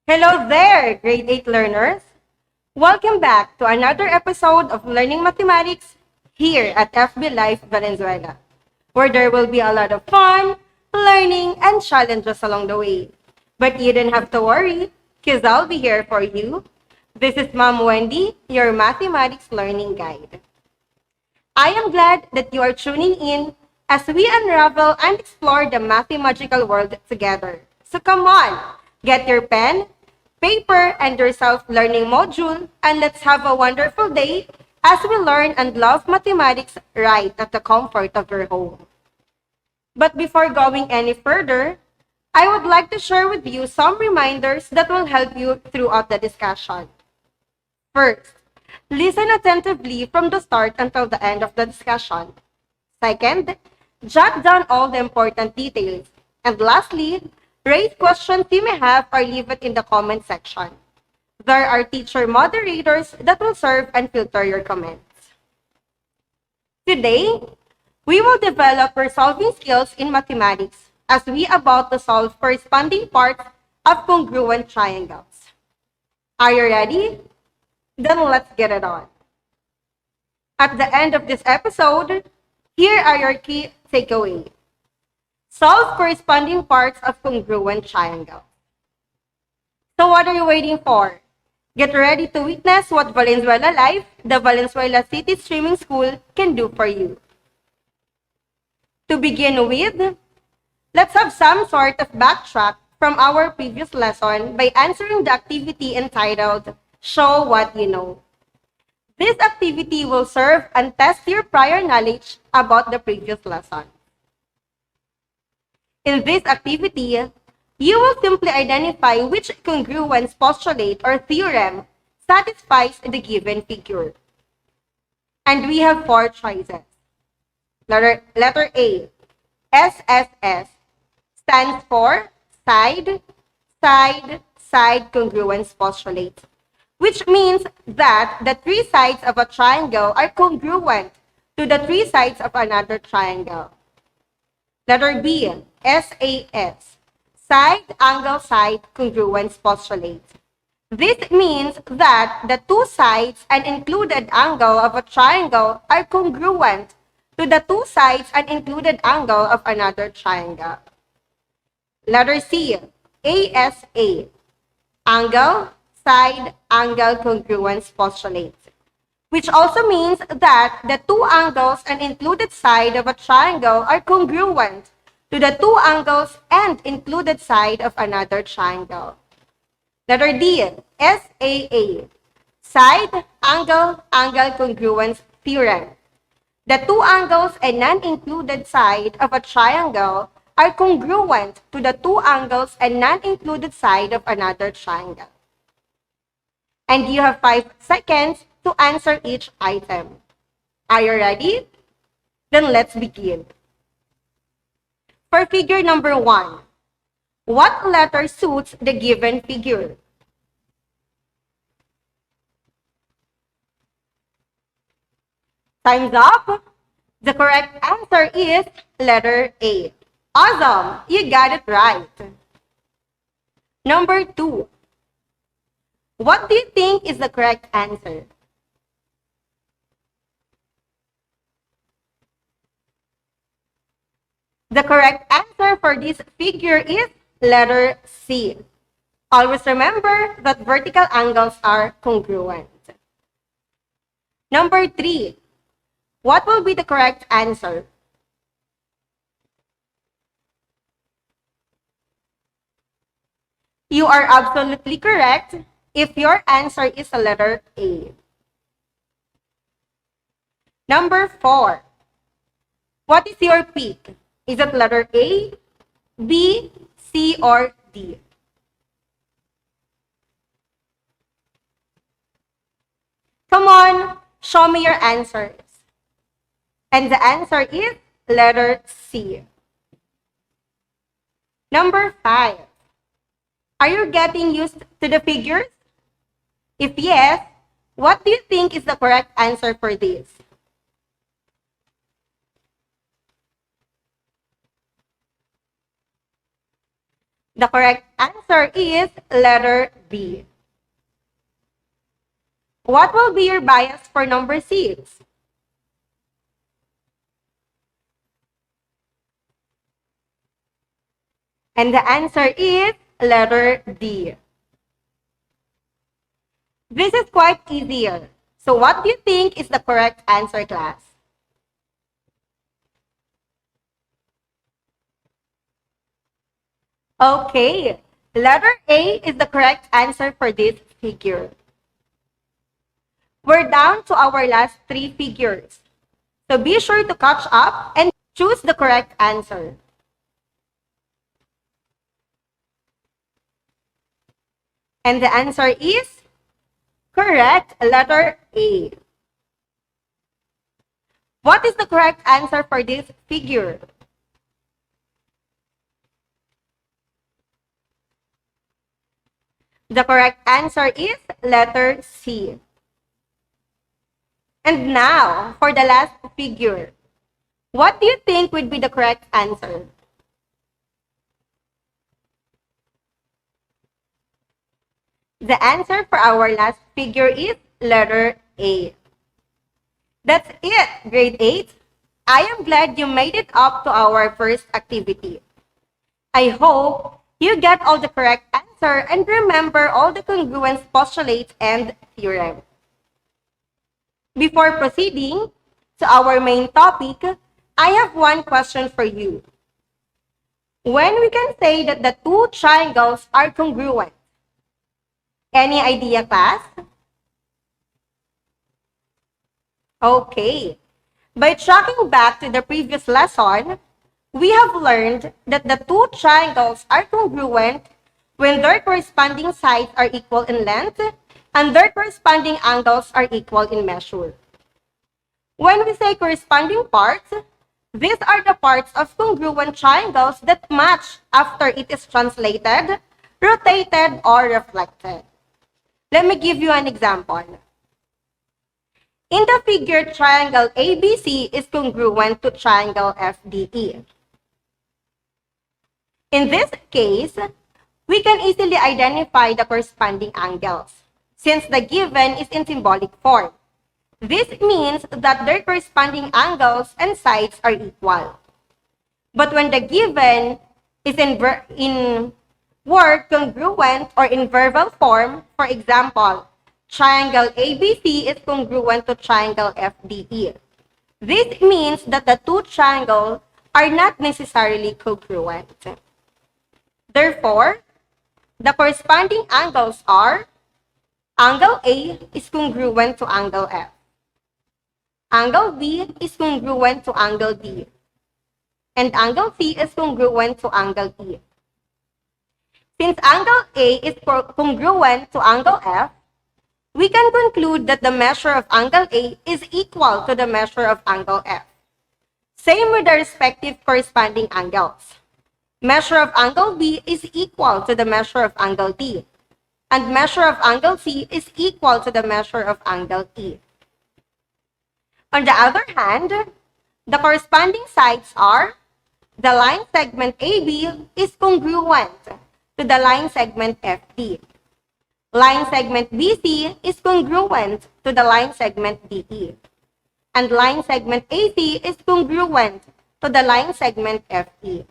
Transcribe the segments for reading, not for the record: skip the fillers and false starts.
Hello there, grade 8 learners. Welcome back to another episode of Learning Mathematics here at FB Life Valenzuela, where there will be a lot of fun, learning, and challenges along the way. But you don't have to worry, because I'll be here for you. This is Ma'am Wendy, your mathematics learning guide. I am glad that you are tuning in as we unravel and explore the mathematical world together. So come on, get your pen, paper, and your self-learning module, and let's have a wonderful day as we learn and love mathematics right at the comfort of your home. But before going any further, I would like to share with you some reminders that will help you throughout the discussion. First, listen attentively from the start until the end of the discussion. Second, jot down all the important details. And lastly, raise questions you may have or leave it in the comment section. There are teacher moderators that will serve and filter your comments. Today, we will develop our solving skills in mathematics as we about to solve corresponding parts of congruent triangles. Are you ready? Then let's get it on. At the end of this episode, here are your key takeaways. Solve corresponding parts of congruent triangle. So what are you waiting for? Get ready to witness what Valenzuela Life, the Valenzuela City Streaming School, can do for you. To begin with, let's have some sort of backtrack from our previous lesson by answering the activity entitled Show What You Know. This activity will serve and test your prior knowledge about the previous lesson. In this activity, you will simply identify which congruence postulate or theorem satisfies the given figure. And we have four choices. Letter A, SSS, stands for side, side, side congruence postulate, which means that the three sides of a triangle are congruent to the three sides of another triangle. Letter B, SAS, side angle side congruence postulate. This means that the two sides and included angle of a triangle are congruent to the two sides and included angle of another triangle. Letter C, ASA, angle side angle congruence postulate, which also means that the two angles and included side of a triangle are congruent to the two angles and included side of another triangle. Letter D, SAA, side angle angle congruence theorem. The two angles and non-included side of a triangle are congruent to the two angles and non-included side of another triangle. And you have 5 seconds to answer each item. Are you ready? Then let's begin. For figure number 1, what letter suits the given figure? Time's up. The correct answer is letter A. Awesome! You got it right. Number 2. What do you think is the correct answer? The correct answer for this figure is letter C. Always remember that vertical angles are congruent. Number 3. What will be the correct answer? You are absolutely correct if your answer is a letter A. Number 4. What is your pick? Is it letter A, B, C, or D? Come on, show me your answers. And the answer is letter C. Number 5. Are you getting used to the figures? If yes, what do you think is the correct answer for this? The correct answer is letter B. What will be your bias for number 6? And the answer is letter D. This is quite easier. So what do you think is the correct answer, class? Okay, letter A is the correct answer for this figure. We're down to our last 3 figures. So be sure to catch up and choose the correct answer. And the answer is correct, letter A. What is the correct answer for this figure? The correct answer is letter C. And now, for the last figure, what do you think would be the correct answer? The answer for our last figure is letter A. That's it, grade 8. I am glad you made it up to our first activity. I hope you get all the correct answer and remember all the congruence postulates and theorem. Before proceeding to our main topic, I have one question for you. When we can say that the 2 triangles are congruent? Any idea, class? Okay. By tracking back to the previous lesson, we have learned that the 2 triangles are congruent when their corresponding sides are equal in length and their corresponding angles are equal in measure. When we say corresponding parts, these are the parts of congruent triangles that match after it is translated, rotated, or reflected. Let me give you an example. In the figure, triangle ABC is congruent to triangle FDE. In this case, we can easily identify the corresponding angles, since the given is in symbolic form. This means that their corresponding angles and sides are equal. But when the given is in word congruent or in verbal form, for example, triangle ABC is congruent to triangle FDE. This means that the 2 triangles are not necessarily congruent. Therefore, the corresponding angles are angle A is congruent to angle F. Angle B is congruent to angle D. And angle C is congruent to angle E. Since angle A is congruent to angle F, we can conclude that the measure of angle A is equal to the measure of angle F. Same with the respective corresponding angles. Measure of angle B is equal to the measure of angle D, and measure of angle C is equal to the measure of angle E. On the other hand, the corresponding sides are the line segment AB is congruent to the line segment FD. Line segment BC is congruent to the line segment DE. And line segment AC is congruent to the line segment FE.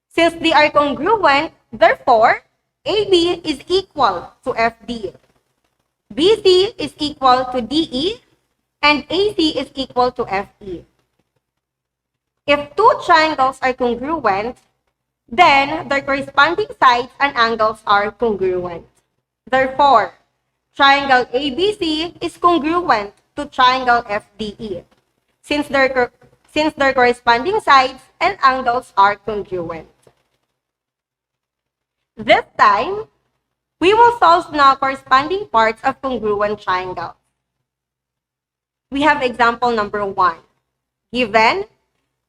Since they are congruent, therefore, AB is equal to FD. BC is equal to DE, and AC is equal to FE. If 2 triangles are congruent, then their corresponding sides and angles are congruent. Therefore, triangle ABC is congruent to triangle FDE, since their corresponding sides and angles are congruent. This time, we will solve now corresponding parts of congruent triangles. We have example number 1. Given,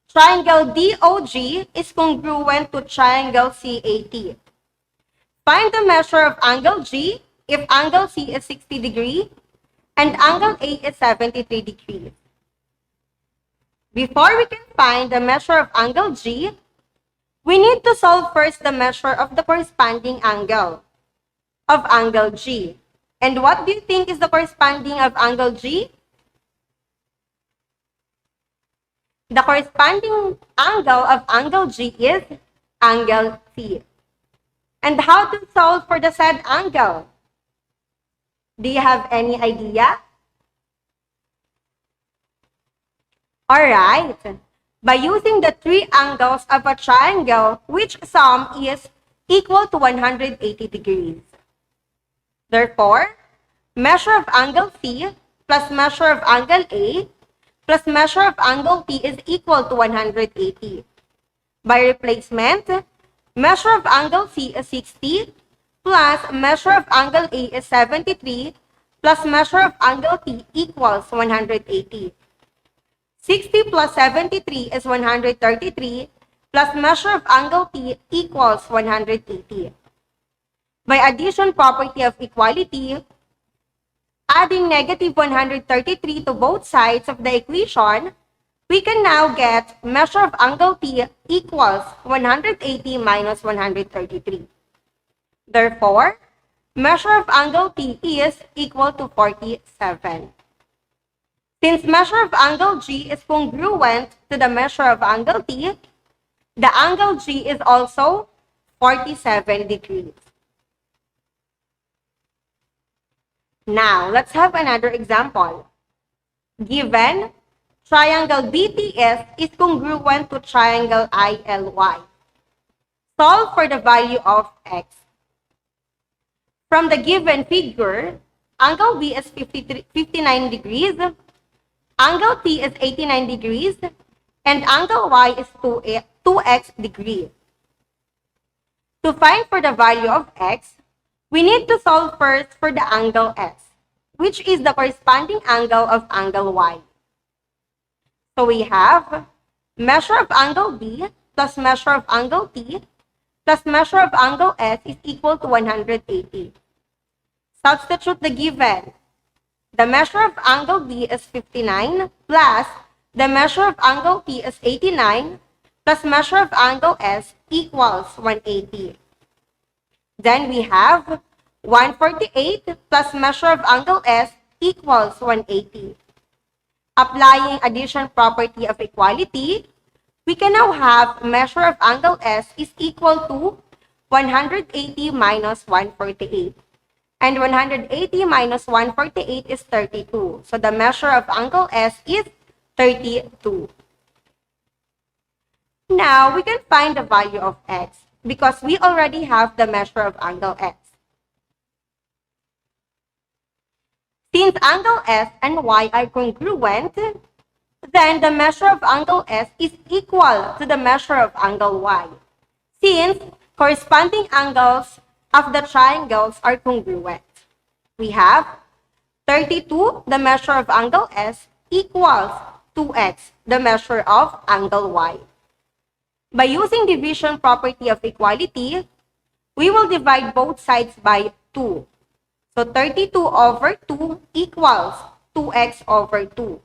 triangle DOG is congruent to triangle CAT. Find the measure of angle G if angle C is 60 degrees and angle A is 73 degrees. Before we can find the measure of angle G, We need to solve first the measure of the corresponding angle of angle G. And what do you think is the corresponding of angle G? The corresponding angle of angle G is angle T. And how to solve for the said angle? Do you have any idea? Alright. By using the three angles of a triangle, which sum is equal to 180 degrees. Therefore, measure of angle C plus measure of angle A plus measure of angle T is equal to 180. By replacement, measure of angle C is 60 plus measure of angle A is 73 plus measure of angle T equals 180. 60 plus 73 is 133 plus measure of angle T equals 180. By addition property of equality, adding negative 133 to both sides of the equation, we can now get measure of angle T equals 180 minus 133. Therefore, measure of angle T is equal to 47. Since measure of angle G is congruent to the measure of angle T, the angle G is also 47 degrees. Now, let's have another example. Given triangle BTS is congruent to triangle ILY. Solve for the value of x. From the given figure, angle B is 59 degrees, angle T is 89 degrees, and angle Y is 2x degrees. To find for the value of x, we need to solve first for the angle S, which is the corresponding angle of angle Y. So we have measure of angle B plus measure of angle T plus measure of angle S is equal to 180. Substitute the given. The measure of angle B is 59 plus the measure of angle T is 89 plus measure of angle S equals 180. Then we have 148 plus measure of angle S equals 180. Applying addition property of equality, we can now have measure of angle S is equal to 180 minus 148. And 180 minus 148 is 32. So the measure of angle S is 32. Now, we can find the value of x because we already have the measure of angle S. Since angle S and Y are congruent, then the measure of angle S is equal to the measure of angle Y, since corresponding angles of the triangles are congruent. We have 32, the measure of angle S, equals 2x, the measure of angle Y. By using division property of equality, we will divide both sides by 2. So 32 over 2 equals 2x over 2.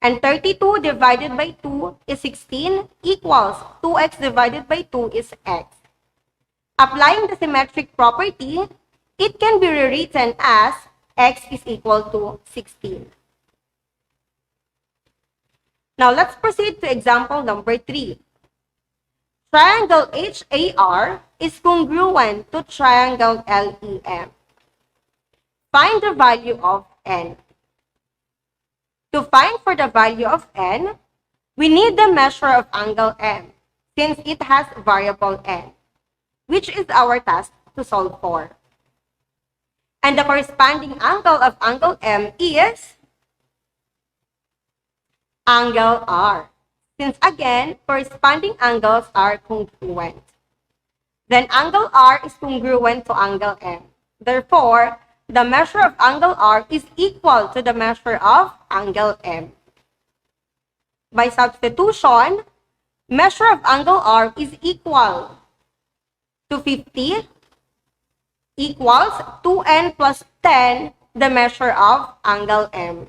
And 32 divided by 2 is 16 equals 2x divided by 2 is x. Applying the symmetric property, it can be rewritten as x is equal to 16. Now let's proceed to example number 3. Triangle HAR is congruent to triangle LEM. Find the value of n. To find for the value of n, we need the measure of angle M, since it has variable n, which is our task to solve for. And the corresponding angle of angle M is angle R, since again, corresponding angles are congruent. Then angle R is congruent to angle M. Therefore, the measure of angle R is equal to the measure of angle M. By substitution, measure of angle R is equal to 50 equals 2n plus 10, the measure of angle M.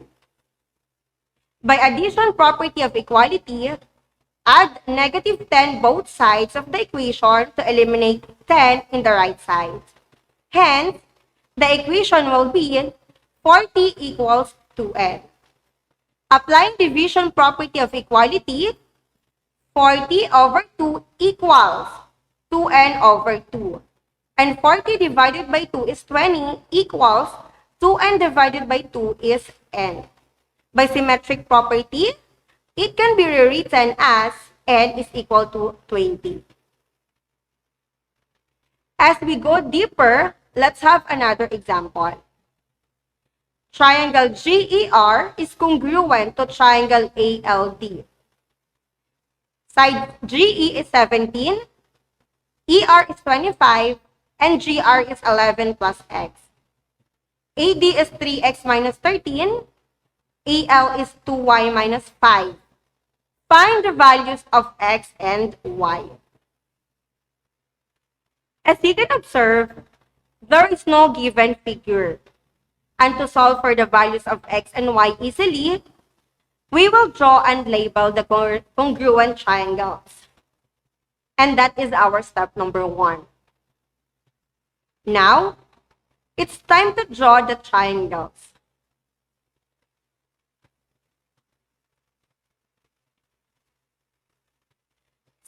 By addition property of equality, Add negative 10 both sides of the equation to eliminate 10 in the right side. Hence, the equation will be 40 equals 2n. Applying division property of equality, 40 over 2 equals 2n over 2. And 40 divided by 2 is 20 equals 2n divided by 2 is n. By symmetric property, it can be rewritten as n is equal to 20. As we go deeper, let's have another example. Triangle GER is congruent to triangle ALD. Side GE is 17, ER is 25, and GR is 11 plus x. AD is 3x minus 13, AL is 2y minus 5. Find the values of x and y. As you can observe, there is no given figure. And to solve for the values of x and y easily, we will draw and label the congruent triangles. And that is our step number 1. Now, it's time to draw the triangles.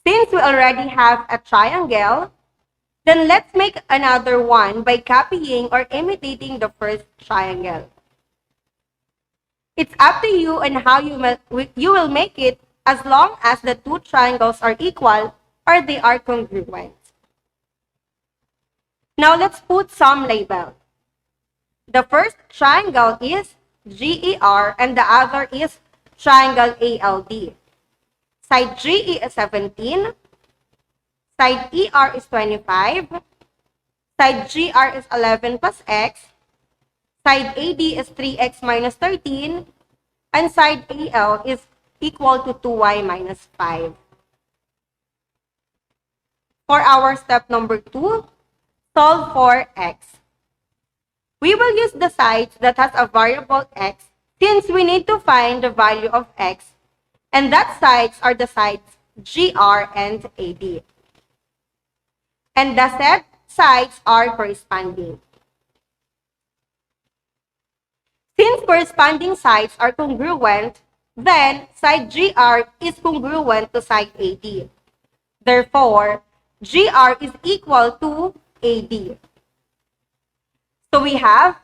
Since we already have a triangle, then let's make another one by copying or imitating the first triangle. It's up to you on how you will make it, as long as the two triangles are equal or they are congruent. Now let's put some label. The first triangle is GER and the other is triangle ALD. Side GE is 17, side ER is 25, side GR is 11 plus x, side AD is 3x minus 13, and side AL is equal to 2y minus 5. For our step number 2, solve for x. We will use the sides that has a variable x since we need to find the value of x, and that sides are the sides GR and AD. And the said sides are corresponding. Since corresponding sides are congruent, then side GR is congruent to side AD. Therefore, GR is equal to AD. So we have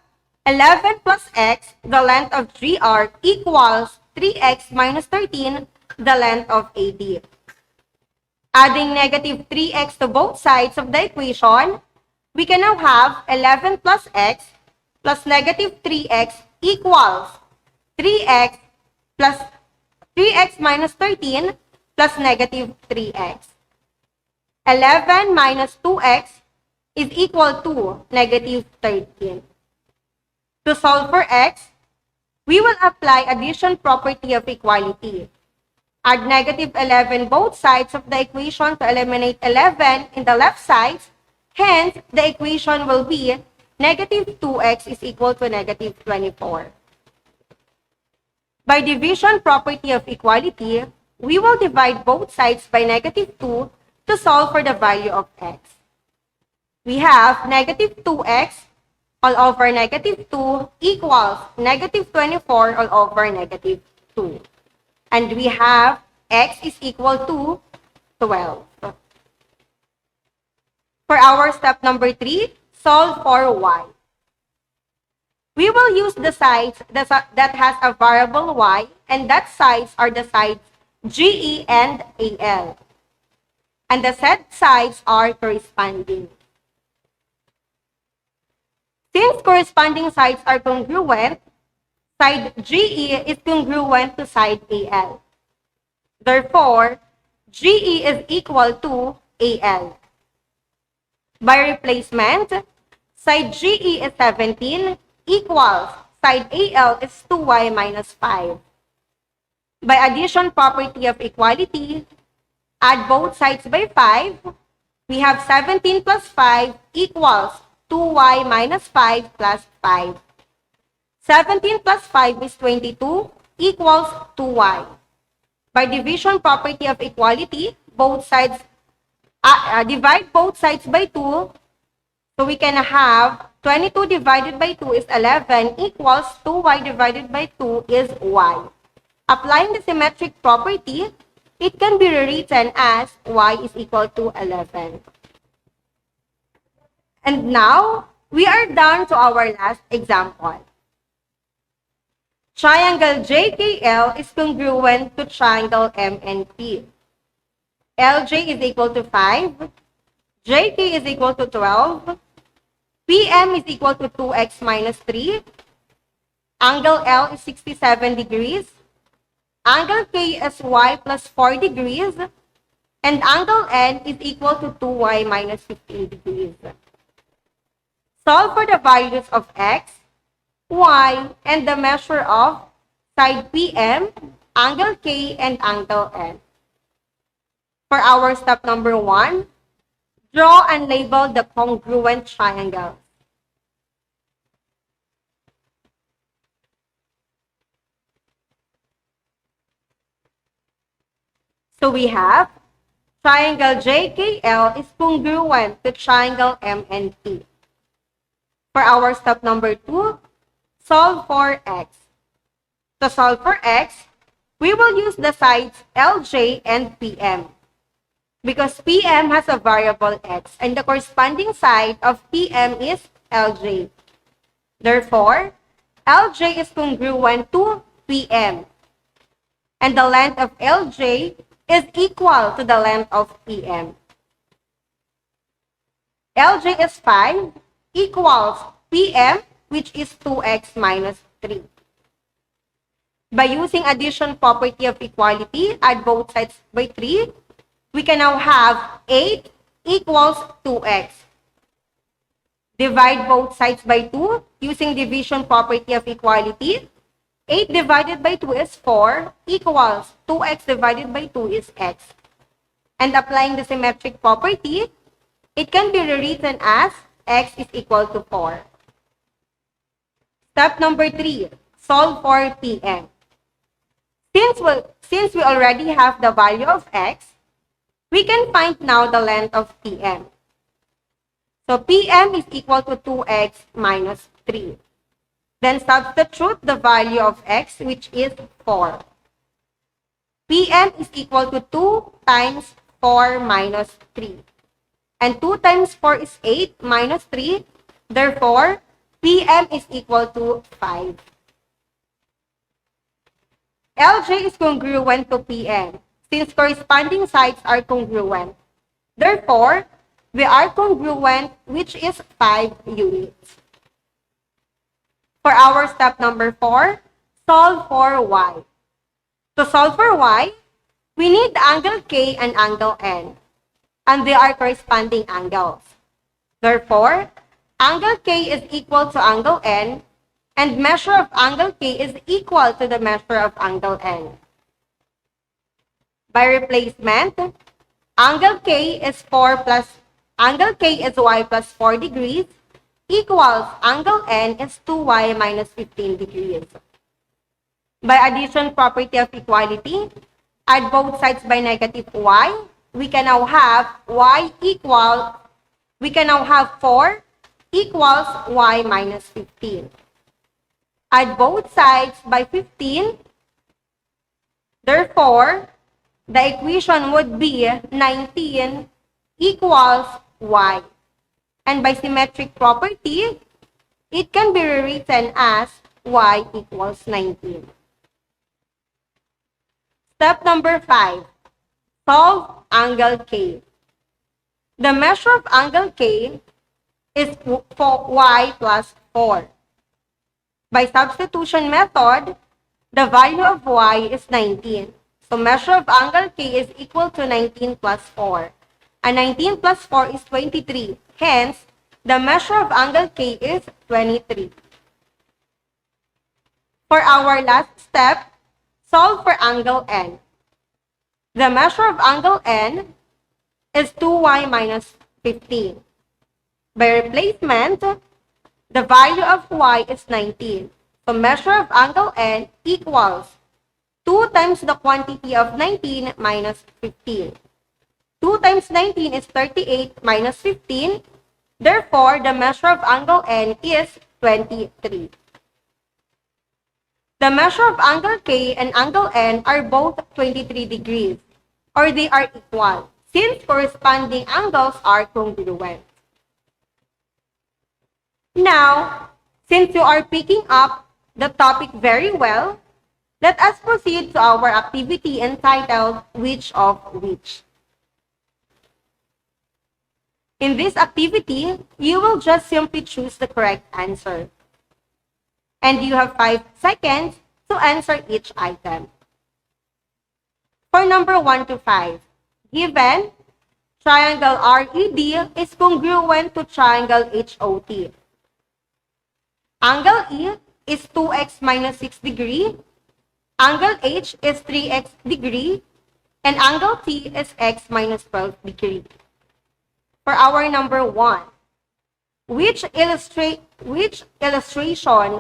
11 plus x, the length of GR, equals 3x minus 13, the length of AD. Adding negative 3x to both sides of the equation, we can now have 11 plus x plus negative 3x equals 3x plus 3x minus 13 plus negative 3x. 11 minus 2x is equal to negative 13. To solve for x, we will apply addition property of equality. Add negative 11 both sides of the equation to eliminate 11 in the left sides. Hence, the equation will be negative 2x is equal to negative 24. By division property of equality, we will divide both sides by negative 2 to solve for the value of x. We have negative 2x all over negative 2 equals negative 24 all over negative 2. And we have x is equal to 12. For our step number 3, solve for y. We will use the sides that has a variable y, and that sides are the sides GE and AL. And the said sides are corresponding. Since corresponding sides are congruent, side GE is congruent to side AL. Therefore, GE is equal to AL. By replacement, side GE is 17 equals side AL is 2y minus 5. By addition property of equality, add both sides by 5. We have 17 plus 5 equals 2y minus 5 plus 5. 17 plus 5 is 22 equals 2y. By division property of equality, both sides divide both sides by 2. So we can have 22 divided by 2 is 11 equals 2y divided by 2 is y. Applying the symmetric property, it can be rewritten as y is equal to 11. And now, we are down to our last example. Triangle JKL is congruent to triangle MNP. LJ is equal to 5, JK is equal to 12, PM is equal to 2x minus 3, angle L is 67 degrees, angle K is y plus 4 degrees, and angle N is equal to 2y minus 15 degrees. Solve for the values of x, y, and the measure of side PM, angle K, and angle N. For our step number 1, draw and label the congruent triangles. So we have triangle JKL is congruent to triangle MNP. For our step number 2, solve for x. To solve for x, we will use the sides LJ and PM. Because PM has a variable x and the corresponding side of PM is LJ. Therefore, LJ is congruent to PM. And the length of LJ is equal to the length of PM. LJ is 5 equals PM, which is 2x minus 3. By using addition property of equality, add both sides by 3, we can now have 8 equals 2x. Divide both sides by 2 using division property of equality. 8 divided by 2 is 4 equals 2x divided by 2 is x. And applying the symmetric property, it can be rewritten as x is equal to 4. Step number 3, solve for PM. Since we already have the value of x, we can find now the length of PM. So PM is equal to 2x minus 3. Then substitute the value of x, which is 4. PM is equal to 2 times 4 minus 3. And 2 times 4 is 8 minus 3. Therefore, PM is equal to 5. LJ is congruent to PM, since corresponding sides are congruent. Therefore, we are congruent, which is 5 units. For our step number 4, solve for y. To solve for y, we need the angle K and angle N, and they are corresponding angles. Therefore, angle K is equal to angle N, and measure of angle K is equal to the measure of angle N. By replacement, angle K is y plus 4 degrees equals angle N is 2y minus 15 degrees. By addition property of equality, add both sides by negative y. We can now have 4 equals y minus 15. Add both sides by 15. Therefore, the equation would be 19 equals y. And by symmetric property, it can be rewritten as y equals 19. Step number 5, solve angle K. The measure of angle K is y plus 4. By substitution method, the value of y is 19. So measure of angle K is equal to 19 plus 4. And 19 plus 4 is 23. Hence, the measure of angle K is 23. For our last step, solve for angle N. The measure of angle N is 2y minus 15. By replacement, the value of y is 19. So measure of angle N equals 2 times the quantity of 19 minus 15. 2 times 19 is 38 minus 15. Therefore, the measure of angle N is 23. The measure of angle K and angle N are both 23 degrees, or they are equal, since corresponding angles are congruent. Now, since you are picking up the topic very well, let us proceed to our activity entitled Which of Which. In this activity, you will just simply choose the correct answer. And you have 5 seconds to answer each item. For number 1 to 5, given triangle RED is congruent to triangle HOT. Angle E is 2x minus 6 degree, angle H is 3x degree, and angle T is x minus 12 degree. For our number 1, which illustration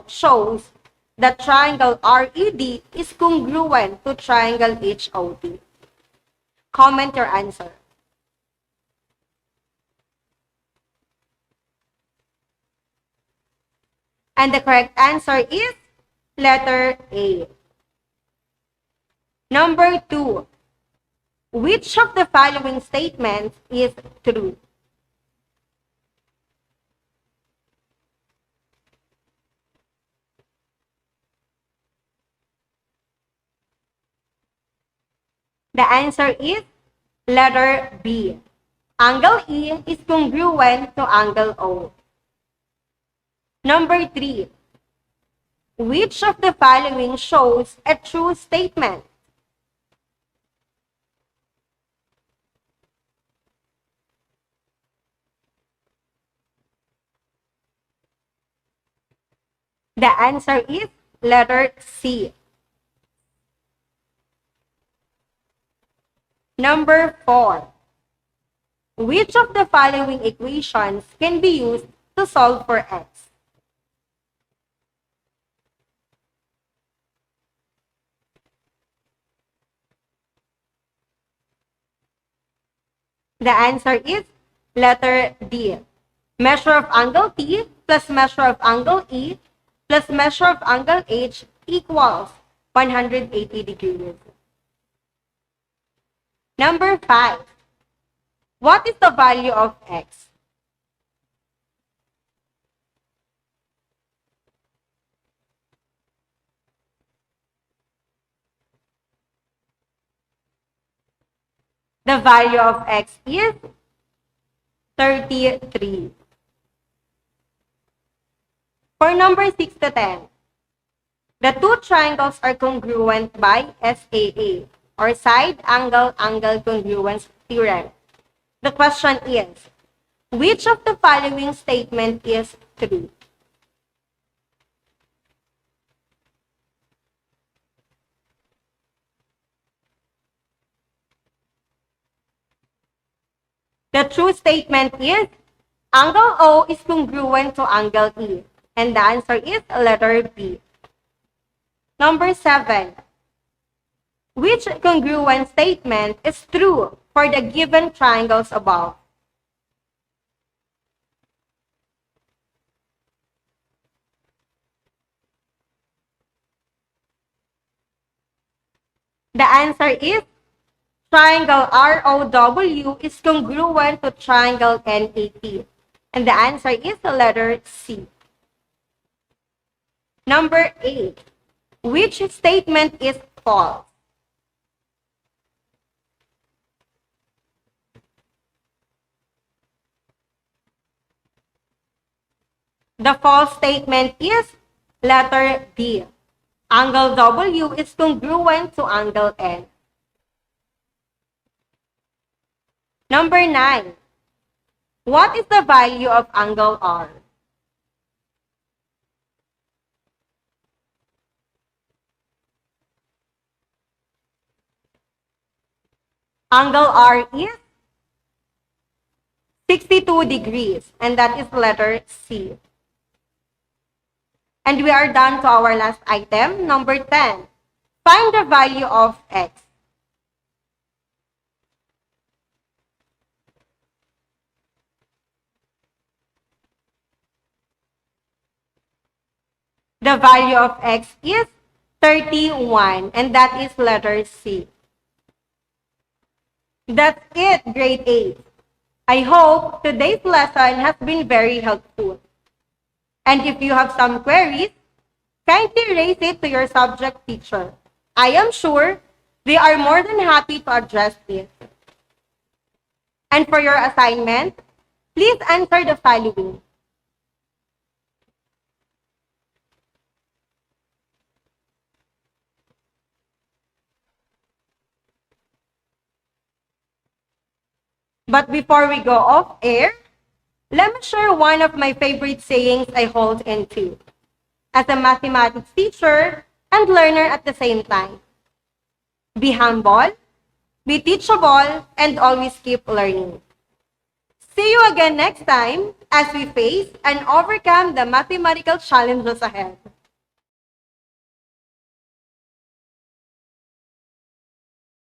shows that triangle RED is congruent to triangle HOT? Comment your answer. And the correct answer is letter A. Number 2, which of the following statements is true? The answer is letter B. Angle E is congruent to angle O. Number 3. Which of the following shows a true statement? The answer is letter C. Number 4. Which of the following equations can be used to solve for x? The answer is letter D. Measure of angle T plus measure of angle E plus measure of angle H equals 180 degrees. Number 5. What is the value of x? The value of x is 33. For number 6 to 10, the two triangles are congruent by SAA, or side angle congruence theorem. The question is, which of the following statement is true? The true statement is angle O is congruent to angle E, and the answer is letter B. Number 7. Which congruent statement is true for the given triangles above? The answer is triangle ROW is congruent to triangle NAP. And the answer is the letter C. Number 8. Which statement is false? The false statement is letter D. Angle W is congruent to angle N. Number 9. What is the value of angle R? Angle R is 62 degrees, and that is letter C. And we are done to our last item, number 10. Find the value of x. The value of x is 31, and that is letter C. That's it, grade 8. I hope today's lesson has been very helpful. And if you have some queries, kindly raise it to your subject teacher. I am sure they are more than happy to address it. And for your assignment, please answer the following. But before we go off air, let me share one of my favorite sayings I hold into as a mathematics teacher and learner at the same time. Be humble, be teachable, and always keep learning. See you again next time as we face and overcome the mathematical challenges ahead.